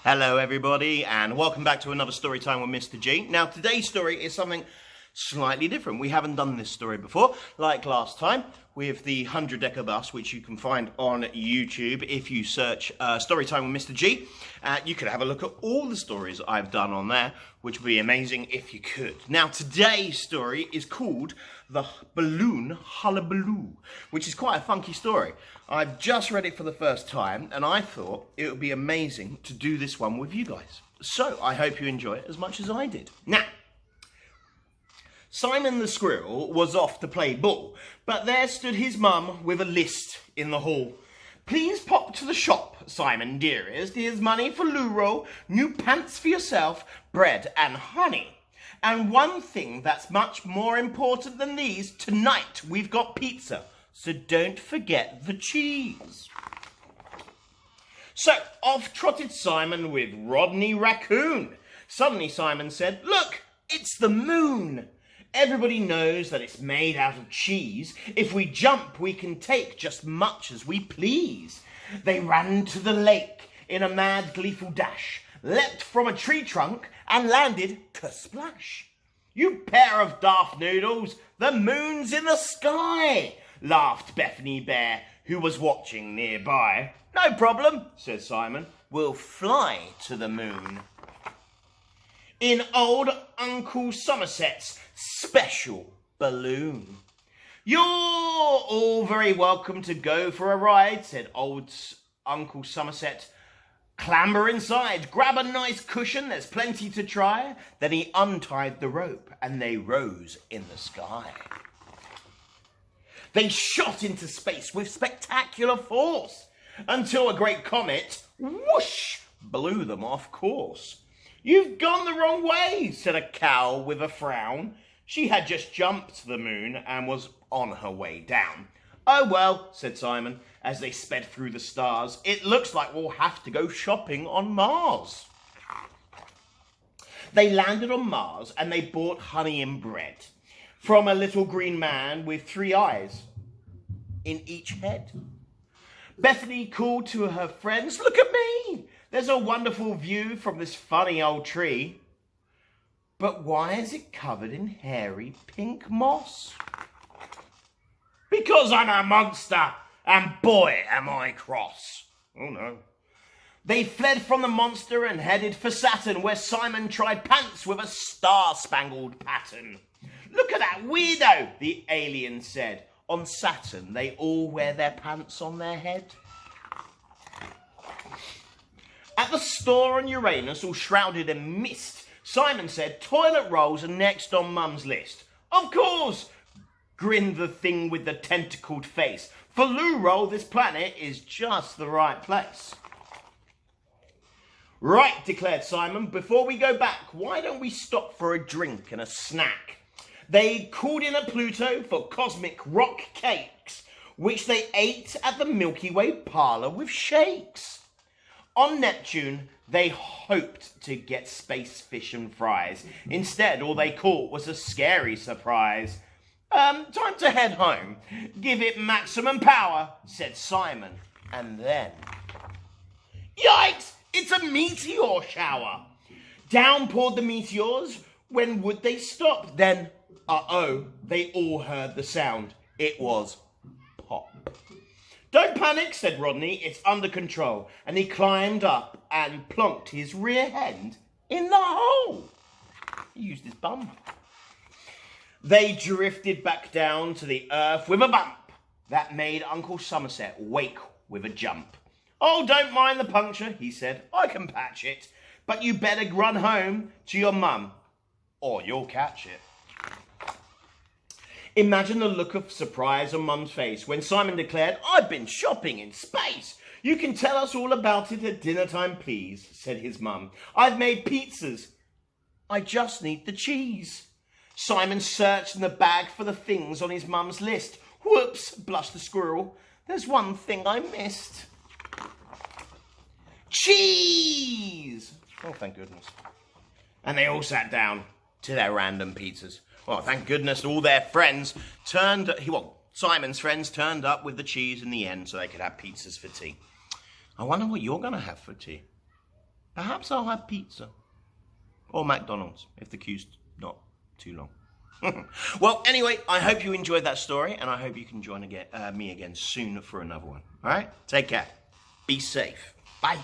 Hello everybody and welcome back to another story time with Mr. G. Now today's story is something slightly different. We haven't done this story before, like last time with the 100-decker bus, which you can find on YouTube if you search Storytime with Mr. G. You could have a look at all the stories I've done on there, which would be amazing if you could. Now today's story is called The Balloon Hullabaloo, which is quite a funky story. I've just read it for the first time and I thought it would be amazing to do this one with you guys. So I hope you enjoy it as much as I did. Now, Simon the squirrel was off to play ball, but there stood his mum with a list in the hall. Please pop to the shop, Simon dearest. Here's money for loo roll, new pants for yourself, bread and honey. And one thing that's much more important than these, tonight we've got pizza, so don't forget the cheese. So off trotted Simon with Rodney Raccoon. Suddenly Simon said, look, it's the moon. Everybody knows that it's made out of cheese. If we jump, we can take just much as we please. They ran to the lake in a mad, gleeful dash, leapt from a tree trunk and landed kersplash. You pair of daft noodles, the moon's in the sky, laughed Bethany Bear, who was watching nearby. No problem, said Simon, we'll fly to the moon. In old Uncle Somerset's special balloon. You're all very welcome to go for a ride, said old Uncle Somerset. Clamber inside, grab a nice cushion, there's plenty to try. Then he untied the rope and they rose in the sky. They shot into space with spectacular force until a great comet, whoosh, blew them off course. You've gone the wrong way, said a cow with a frown. She had just jumped the moon and was on her way down. Oh well, said Simon, as they sped through the stars. It looks like we'll have to go shopping on Mars. They landed on Mars and they bought honey and bread from a little green man with 3 eyes in each head. Bethany called to her friends, look at me! There's a wonderful view from this funny old tree. But why is it covered in hairy pink moss? Because I'm a monster, and boy am I cross. Oh no. They fled from the monster and headed for Saturn, where Simon tried pants with a star-spangled pattern. Look at that weirdo, the alien said. On Saturn, they all wear their pants on their head. At the store on Uranus, all shrouded in mist, Simon said, toilet rolls are next on Mum's list. Of course, grinned the thing with the tentacled face. For loo roll, this planet is just the right place. Right, declared Simon, before we go back, why don't we stop for a drink and a snack? They called in a Pluto for cosmic rock cakes, which they ate at the Milky Way parlour with shakes. On Neptune, they hoped to get space fish and fries. Instead, all they caught was a scary surprise. Time to head home. Give it maximum power, said Simon. And then, yikes! It's a meteor shower. Down poured the meteors. When would they stop? Then, they all heard the sound. It was pop. Don't panic, said Rodney, it's under control. And he climbed up and plonked his rear end in the hole. He used his bum. They drifted back down to the earth with a bump that made Uncle Somerset wake with a jump. Oh, don't mind the puncture, he said. I can patch it. But you better run home to your mum or you'll catch it. Imagine the look of surprise on Mum's face when Simon declared, I've been shopping in space. You can tell us all about it at dinner time, please, said his mum. I've made pizzas. I just need the cheese. Simon searched in the bag for the things on his mum's list. Whoops, blushed the squirrel. There's one thing I missed. Cheese! Oh, thank goodness. And they all sat down to their random pizzas. Well, thank goodness all their friends Simon's friends turned up with the cheese in the end so they could have pizzas for tea. I wonder what you're going to have for tea. Perhaps I'll have pizza. Or McDonald's, if the queue's not too long. Well, anyway, I hope you enjoyed that story, and I hope you can join me again soon for another one. All right? Take care. Be safe. Bye.